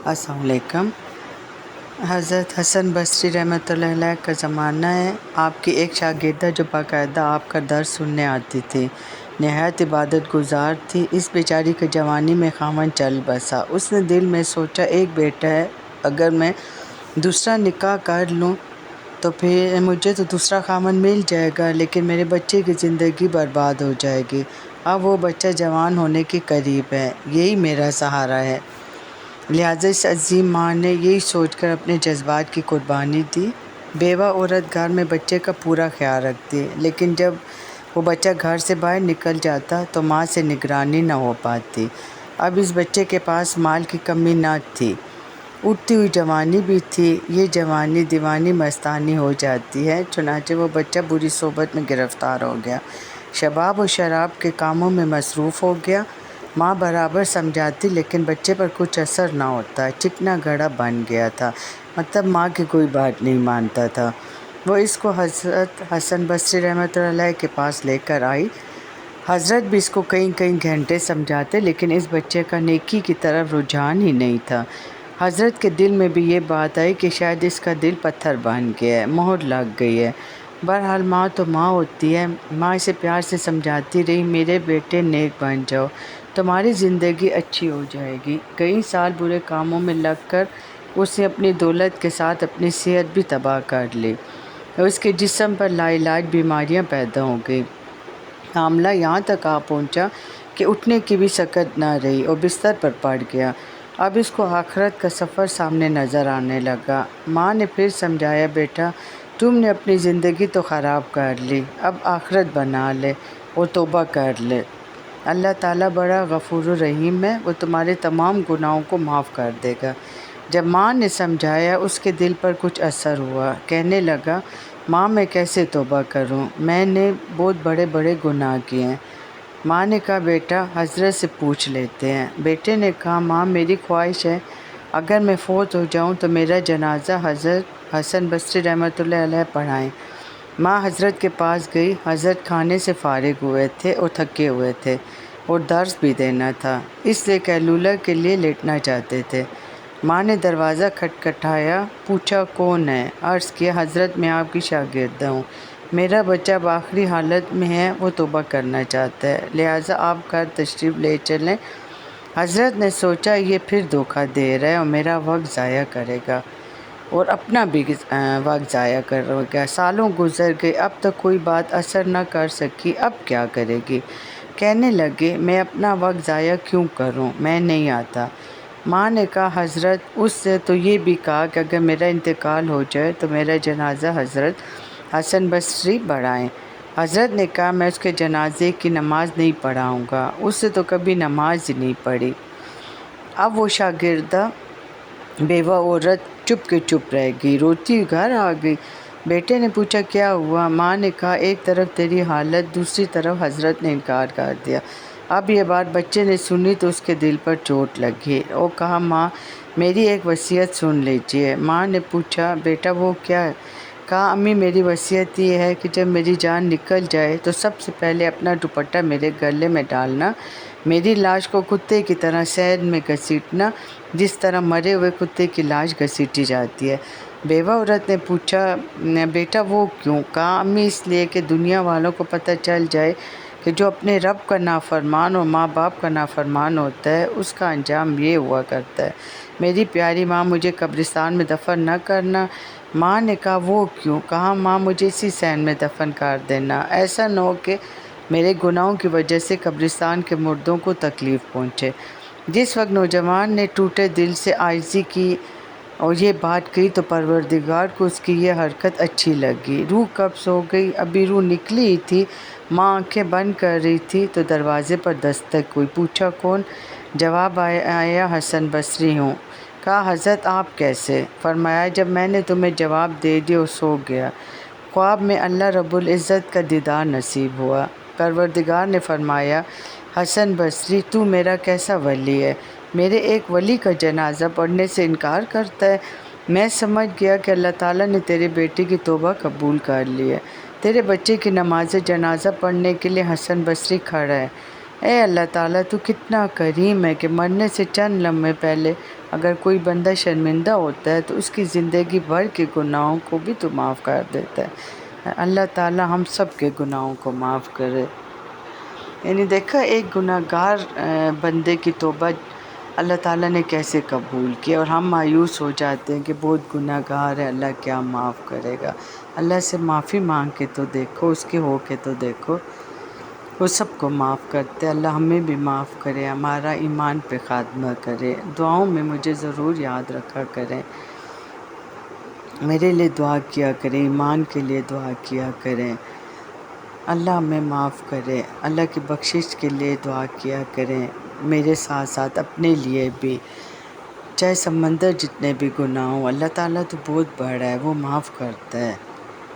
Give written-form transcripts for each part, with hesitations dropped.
अस्सलाम वालेकुम। हज़रत हसन बसरी रहमतुल्लाह अलैह का ज़माना है। आपकी एक शागिर्दा जो बाकायदा आपका दर्स सुनने आती थी, नहायत इबादत गुजार थी। इस बेचारी के जवानी में खामन चल बसा। उसने दिल में सोचा, एक बेटा है, अगर मैं दूसरा निकाह कर लूँ तो फिर मुझे तो दूसरा खामन मिल जाएगा, लेकिन मेरे बच्चे की ज़िंदगी बर्बाद हो जाएगी। अब वो बच्चा जवान होने के करीब है, यही मेरा सहारा है। लिहाजा इस अजीम माँ ने यही सोचकर अपने जज्बात की कुर्बानी दी। बेवा औरत घर में बच्चे का पूरा ख्याल रखती है, लेकिन जब वो बच्चा घर से बाहर निकल जाता तो माँ से निगरानी न हो पाती। अब इस बच्चे के पास माल की कमी न थी, उठती हुई जवानी भी थी। ये जवानी दीवानी मस्तानी हो जाती है। चुनांचे वो बच्चा बुरी सोबत में गिरफ़्तार हो गया, शबाब और शराब के कामों में मसरूफ़ हो गया। माँ बराबर समझाती, लेकिन बच्चे पर कुछ असर ना होता। चिकना घड़ा बन गया था, मतलब माँ की कोई बात नहीं मानता था। वो इसको हज़रत हसन बसरी रहमतुल्लाह अलैह के पास लेकर आई। हज़रत भी इसको कई कई घंटे समझाते, लेकिन इस बच्चे का नेकी की तरफ रुझान ही नहीं था। हज़रत के दिल में भी ये बात आई कि शायद इसका दिल पत्थर बन गया है, मोहर लग गई है। बहरहाल माँ तो माँ होती है। माँ इसे प्यार से समझाती रही, मेरे बेटे नेक बन जाओ, तुम्हारी ज़िंदगी अच्छी हो जाएगी। कई साल बुरे कामों में लगकर उसने अपनी दौलत के साथ अपनी सेहत भी तबाह कर ली और उसके जिस्म पर लाइलाज बीमारियां पैदा हो गई। मामला यहाँ तक आ पहुँचा कि उठने की भी सकत न रही और बिस्तर पर पड़ गया। अब इसको आखिरत का सफ़र सामने नज़र आने लगा। माँ ने फिर समझाया, बेटा तुमने अपनी ज़िंदगी तो ख़राब कर ली, अब आखिरत बना ले और तौबा कर ले। अल्लाह ताला बड़ा गफूर रहीम है, वो तुम्हारे तमाम गुनाहों को माफ़ कर देगा। जब माँ ने समझाया, उसके दिल पर कुछ असर हुआ। कहने लगा, माँ मैं कैसे तौबा करूँ, मैंने बहुत बड़े बड़े गुनाह किए हैं। माँ ने कहा, बेटा हज़रत से पूछ लेते हैं। बेटे ने कहा, माँ मेरी ख्वाहिश है अगर मैं फ़ौत हो जाऊँ तो मेरा जनाजा हज़रत हसन बसरी रहमतुल्लाह अलैह पढ़ाएँ। माँ हज़रत के पास गई। हज़रत खाने से फ़ारिग हुए थे और थके हुए थे और दर्स भी देना था, इसलिए कैलूला के लिए लेटना चाहते थे। माँ ने दरवाज़ा खटखटाया, पूछा कौन है। अर्ज़ किया, हज़रत मैं आपकी शागिर्दा हूँ, मेरा बच्चा अब आखिरी हालत में है, वो तौबा करना चाहता है, लिहाजा आप घर तशरीफ़ ले चलें। हज़रत ने सोचा, ये फिर धोखा दे रहा है और मेरा वक्त ज़ाया करेगा और अपना भी वक्त ज़ाया करेगा। सालों गुजर गए, अब तक कोई बात असर न कर सकी, अब क्या करेगी। कहने लगे, मैं अपना वक्त ज़ाया क्यों करूं, मैं नहीं आता। माँ ने कहा, हज़रत उससे तो ये भी कहा कि अगर मेरा इंतकाल हो जाए तो मेरा जनाजा हज़रत हसन बसरी पढ़ाएं। हज़रत ने कहा, मैं उसके जनाजे की नमाज़ नहीं पढ़ाऊँगा, उससे तो कभी नमाज ही नहीं पढ़ी। अब वो शागिर्दा बेवा औरत चुप के चुप रह गई, रोती घर आ गई। बेटे ने पूछा, क्या हुआ। माँ ने कहा, एक तरफ तेरी हालत, दूसरी तरफ हज़रत ने इनकार कर दिया। अब ये बात बच्चे ने सुनी तो उसके दिल पर चोट लगी और कहा, माँ मेरी एक वसीयत सुन लीजिए। माँ ने पूछा, बेटा वो क्या है। कहा, अम्मी मेरी वसीयत ये है कि जब मेरी जान निकल जाए तो सबसे पहले अपना दुपट्टा मेरे गले में डालना, मेरी लाश को कुत्ते की तरह शहद में घसीटना, जिस तरह मरे हुए कुत्ते की लाश घसीटी जाती है। बेवा औरत ने पूछा, बेटा वो क्यों। कहा, अम्मी इसलिए कि दुनिया वालों को पता चल जाए कि जो अपने रब का नाफरमान और माँ बाप का नाफरमान होता है उसका अंजाम ये हुआ करता है। मेरी प्यारी माँ मुझे कब्रिस्तान में दफन न करना। माँ ने कहा, वो क्यों। कहा, माँ मुझे इसी सैन में दफन कर देना, ऐसा न हो कि मेरे गुनाहों की वजह से कब्रिस्तान के मुर्दों को तकलीफ़ पहुँचे। जिस वक्त नौजवान ने टूटे दिल से आजिज़ी की और ये बात कही तो परवरदिगार को उसकी ये हरकत अच्छी लगी। रूह कब्ज़ हो गई, अभी रूह निकली ही थी। माँ आंखें बंद कर रही थी तो दरवाज़े पर दस्तक हुई। पूछा, कौन। जवाब आया, हसन बसरी हूँ। कहा, हज़रत आप कैसे। फरमाया, जब मैंने तुम्हें जवाब दे दिया और सो गया, ख्वाब में अल्लाह रब्बुल इज़्ज़त का दीदार नसीब हुआ। परवरदिगार ने फरमाया, हसन बसरी तू मेरा कैसा वली है, मेरे एक वली का जनाजा पढ़ने से इनकार करता है। मैं समझ गया कि अल्लाह ताला ने तेरे बेटे की तौबा कबूल कर ली है। तेरे बच्चे की नमाज जनाजा पढ़ने के लिए हसन बसरी खड़ा है। ए अल्लाह ताला तू कितना करीम है कि मरने से चंद लम्हे पहले اگر کوئی بندہ شرمندہ ہوتا ہے تو اس کی زندگی بھر کے گناہوں کو بھی تو معاف کر دیتا ہے۔ اللہ تعالیٰ ہم سب کے گناہوں کو معاف کرے۔ یعنی دیکھا ایک گناہ گار بندے کی توبہ اللہ تعالیٰ نے کیسے قبول کی، اور ہم مایوس ہو جاتے ہیں کہ بہت گناہ گار ہے، اللہ کیا معاف کرے گا۔ اللہ سے معافی مانگ کے تو دیکھو، اس کے ہو کے تو دیکھو، وہ سب کو معاف کرتے۔ اللہ ہمیں بھی معاف کرے، ہمارا ایمان پہ خاتمہ کرے۔ دعاؤں میں مجھے ضرور یاد رکھا کریں، میرے لیے دعا کیا کریں، ایمان کے لیے دعا کیا کریں۔ اللہ ہمیں معاف کرے، اللہ کی بخشش کے لیے دعا کیا کریں، میرے ساتھ ساتھ اپنے لیے بھی۔ چاہے سمندر جتنے بھی گناہ ہوں، اللہ تعالیٰ تو بہت بڑا ہے، وہ معاف کرتا ہے۔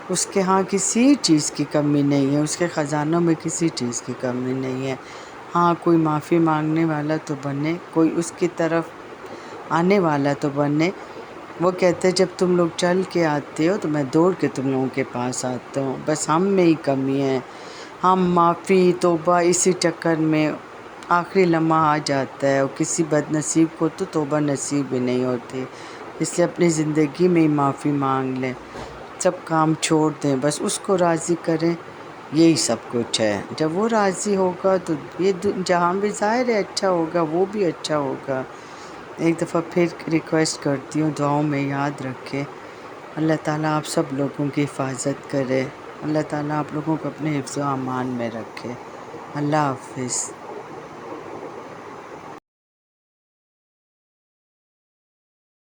اس کے ہاں کسی چیز کی کمی نہیں ہے، اس کے خزانوں میں کسی چیز کی کمی نہیں ہے۔ ہاں کوئی معافی مانگنے والا تو بنے، کوئی اس کی طرف آنے والا تو بنے۔ وہ کہتے ہیں جب تم لوگ چل کے آتے ہو تو میں دوڑ کے تم لوگوں کے پاس آتا ہوں، بس ہم میں ہی کمی ہے۔ ہم معافی توبہ اسی چکر میں آخری لمحہ آ جاتا ہے، اور کسی بد نصیب کو تو توبہ نصیب ہی نہیں ہوتی۔ اس لیے اپنی زندگی میں ہی معافی مانگ لیں، سب کام چھوڑ دیں، بس اس کو راضی کریں، یہی سب کچھ ہے۔ جب وہ راضی ہوگا تو یہ جہاں بھی ظاہر ہے اچھا ہوگا، وہ بھی اچھا ہوگا۔ ایک دفعہ پھر ریکویسٹ کرتی ہوں، دعاؤں میں یاد رکھیں۔ اللہ تعالیٰ آپ سب لوگوں کی حفاظت کرے، اللہ تعالیٰ آپ لوگوں کو اپنے حفظ و امان میں رکھے۔ اللہ حافظ۔